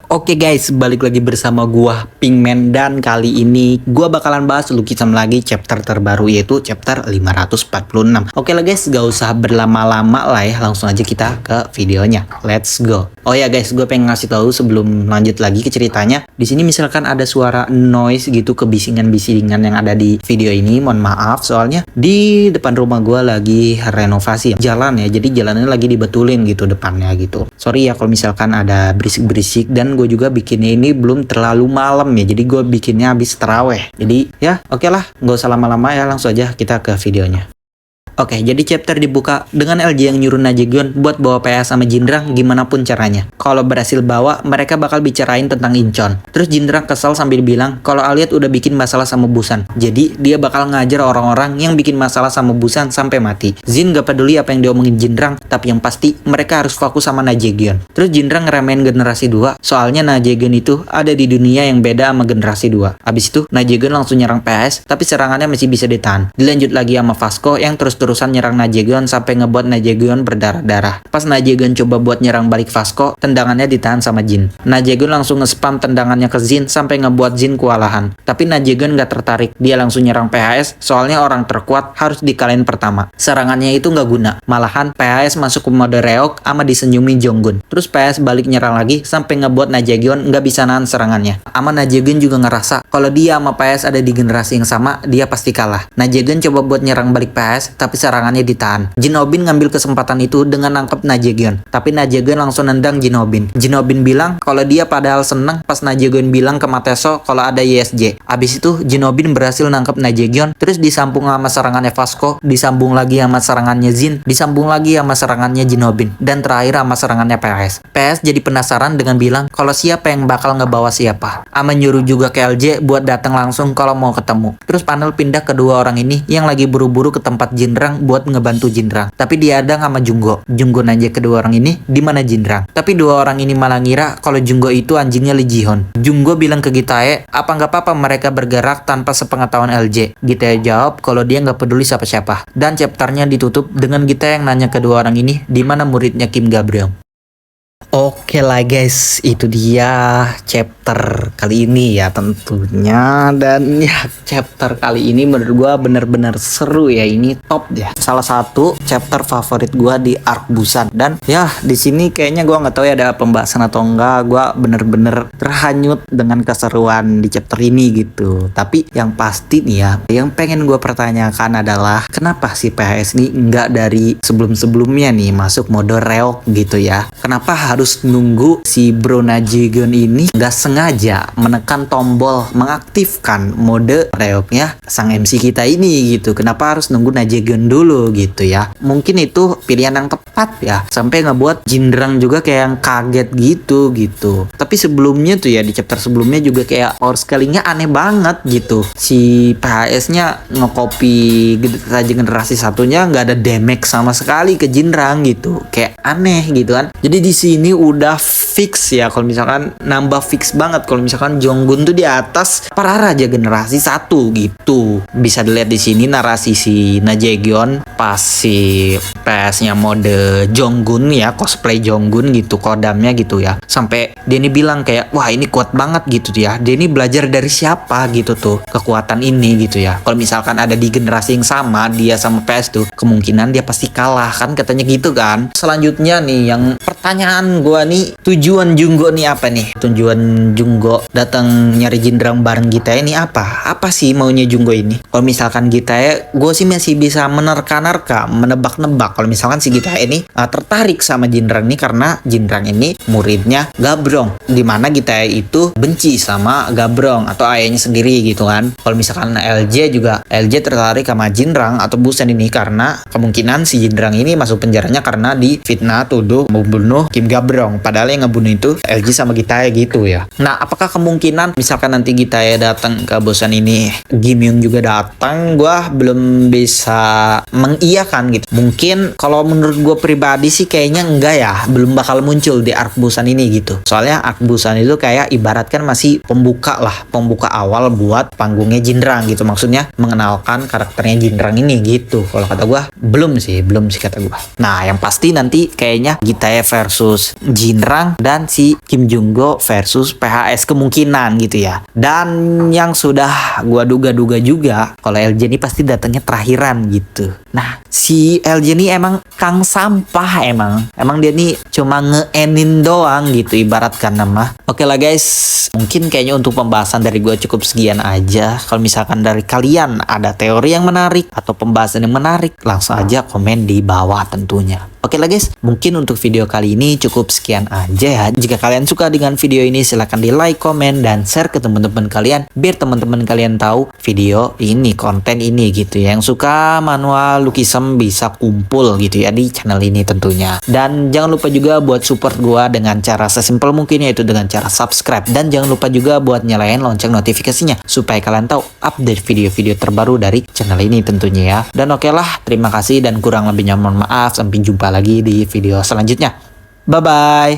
Oke guys, balik lagi bersama gua Pinkman dan kali ini gua bakalan bahas lukisan lagi chapter terbaru yaitu chapter 546. Oke lah guys, gak usah berlama-lama lah ya, langsung aja kita ke videonya. Let's go. Oh ya guys, gue pengen ngasih tahu sebelum lanjut lagi ke ceritanya. Di sini misalkan ada suara noise gitu, kebisingan-bisingan yang ada di video ini, mohon maaf soalnya di depan rumah gua lagi renovasi jalan ya. Jadi jalannya lagi dibetulin gitu depannya gitu. Sorry ya kalau misalkan ada berisik-berisik, dan gue juga bikinnya ini belum terlalu malam ya, jadi gue bikinnya habis taraweh. Jadi ya oke lah, nggak usah lama-lama ya, langsung aja kita ke videonya. Oke, jadi chapter dibuka dengan LJ yang nyuruh Najegon buat bawa PS sama Jinrang gimana pun caranya. Kalau berhasil bawa, mereka bakal bicarain tentang Incheon. Terus Jinrang kesal sambil bilang kalau Aliat udah bikin masalah sama Busan. Jadi dia bakal ngajar orang-orang yang bikin masalah sama Busan sampai mati. Jin gak peduli apa yang diomongin Jinrang, tapi yang pasti mereka harus fokus sama Najegon. Terus Jinrang ngeremehin generasi 2, soalnya Najegon itu ada di dunia yang beda sama generasi 2. Abis itu Najegon langsung nyerang PS, tapi serangannya masih bisa ditahan. Dilanjut lagi sama Vasco yang terus-terusan nyerang Najegon sampai ngebuat Najegon berdarah-darah. Pas Najegon coba buat nyerang balik Vasco, tendangannya ditahan sama Jin. Najegon langsung nge-spam tendangannya ke Jin sampai ngebuat Jin kewalahan. Tapi Najegon gak tertarik, dia langsung nyerang PHS, soalnya orang terkuat harus dikalahin pertama. Serangannya itu gak guna, malahan PHS masuk ke mode reok ama disenyumi Jonggun. Terus PHS balik nyerang lagi sampai ngebuat Najegon gak bisa nahan serangannya. Ama Najegon juga ngerasa kalau dia sama PHS ada di generasi yang sama, dia pasti kalah. Najegon coba buat nyerang balik PHS, tapi serangannya ditahan. Jinobin ngambil kesempatan itu dengan nangkep Najegon, tapi Najegon langsung nendang Jinobin. Jinobin bilang kalau dia padahal seneng pas Najegon bilang ke Mateso kalau ada YSJ. Abis itu Jinobin berhasil nangkep Najegon, terus disambung sama serangannya Vasco, disambung lagi sama serangannya Jin, disambung lagi sama serangannya Jinobin, dan terakhir sama serangannya PS. PS jadi penasaran dengan bilang kalau siapa yang bakal ngebawa siapa. Ama nyuruh juga ke LJ buat datang langsung kalau mau ketemu. Terus panel pindah ke dua orang ini yang lagi buru-buru ke tempat Jinrang buat ngebantu Jinrang. Tapi diadang sama Junggo. Junggo nanya kedua orang ini di mana Jinrang. Tapi dua orang ini malah ngira kalau Junggo itu anjingnya Lee Ji-hoon. Junggo bilang ke Gitae, apa nggak apa-apa mereka bergerak tanpa sepengetahuan LJ. Gitae jawab kalau dia nggak peduli siapa-siapa. Dan chapternya ditutup dengan Gitae yang nanya kedua orang ini di mana muridnya Kim Ga-breong. Oke lah guys, itu dia chapter kali ini ya tentunya. Dan ya chapter kali ini menurut gua bener-bener seru ya, ini top ya. Salah satu chapter favorit gua di arc Busan. Dan ya di sini kayaknya gua nggak tahu ya ada pembahasan atau enggak. Gua bener-bener terhanyut dengan keseruan di chapter ini gitu. Tapi yang pasti nih ya, yang pengen gua pertanyakan adalah kenapa si PS ini enggak dari sebelum-sebelumnya nih masuk mode reok gitu ya. Kenapa harus nunggu si Bro Najegon ini nggak sengaja menekan tombol mengaktifkan mode reoknya sang MC kita ini gitu. Kenapa harus nunggu Najegon dulu gitu ya. Mungkin itu pilihan yang tepat ya, sampai ngebuat Jinrang juga kayak yang kaget gitu. Tapi sebelumnya tuh ya, di chapter sebelumnya juga kayak power scalingnya aneh banget gitu. Si PHS nya ngekopi saja generasi satunya nggak ada damage sama sekali ke Jinrang gitu, kayak aneh gitu kan. Jadi di sini udah fix ya, kalau misalkan nambah fix banget kalau misalkan Jonggun tuh di atas para raja generasi 1 gitu. Bisa dilihat di sini narasi si Najegon pas si PS-nya mode Jonggun ya, cosplay Jonggun gitu, kodamnya gitu ya. Sampai dia ini bilang kayak wah ini kuat banget gitu ya. Dia ini belajar dari siapa gitu tuh kekuatan ini gitu ya. Kalau misalkan ada di generasi yang sama dia sama PS tuh, kemungkinan dia pasti kalah kan, katanya gitu kan. Selanjutnya nih yang pertanyaan gua nih, tujuan Junggo nih apa nih? Tujuan Junggo datang nyari Jinrang bareng Gitae ini apa? Apa sih maunya Junggo ini? Kalau misalkan Gitae, gue sih masih bisa menerka-nerka, menebak-nebak. Kalau misalkan si Gitae ini tertarik sama Jinrang ini karena Jinrang ini muridnya Ga-breong, dimana Gitae itu benci sama Ga-breong atau ayahnya sendiri gitu kan. Kalau misalkan LJ juga, LJ tertarik sama Jinrang atau Busan ini karena kemungkinan si Jinrang ini masuk penjaranya karena difitnah tuduh membunuh Kim Ga-breong, padahal yang ngebunuh itu LG sama Gitae gitu ya. Nah, apakah kemungkinan misalkan nanti Gitae datang ke Busan ini, Gimyung juga datang? Gua belum bisa mengiyakan gitu. Mungkin kalau menurut gue pribadi sih kayaknya enggak ya, belum bakal muncul di arc Busan ini gitu. Soalnya arc Busan itu kayak ibaratkan masih pembuka lah, pembuka awal buat panggungnya Jinrang gitu. Maksudnya mengenalkan karakternya Jinrang ini gitu. Kalau kata gue belum sih kata gue. Nah, yang pasti nanti kayaknya Gitae versus Jinrang dan si Kim Jung-go versus PHS kemungkinan gitu ya. Dan yang sudah gua duga-duga juga kalau LJ ini pasti datangnya terakhiran gitu. Nah, si LJ ini emang kang sampah emang dia nih cuma nge-enin doang gitu ibaratkan nama. Oke lah guys, mungkin kayaknya untuk pembahasan dari gua cukup sekian aja. Kalau misalkan dari kalian ada teori yang menarik atau pembahasan yang menarik, langsung aja komen di bawah tentunya. Oke lah guys, mungkin untuk video kali ini cukup sekian aja ya. Jika kalian suka dengan video ini, silahkan di like, komen, dan share ke teman-teman kalian. Biar teman-teman kalian tahu video ini, konten ini gitu ya. Yang suka manual Lukisem bisa kumpul gitu ya di channel ini tentunya. Dan jangan lupa juga buat support gua dengan cara sesimpel mungkin, yaitu dengan cara subscribe. Dan jangan lupa juga buat nyalain lonceng notifikasinya supaya kalian tahu update video-video terbaru dari channel ini tentunya ya. Dan oke lah, terima kasih dan kurang lebihnya mohon maaf. Sampai jumpa lagi di video selanjutnya. Bye-bye.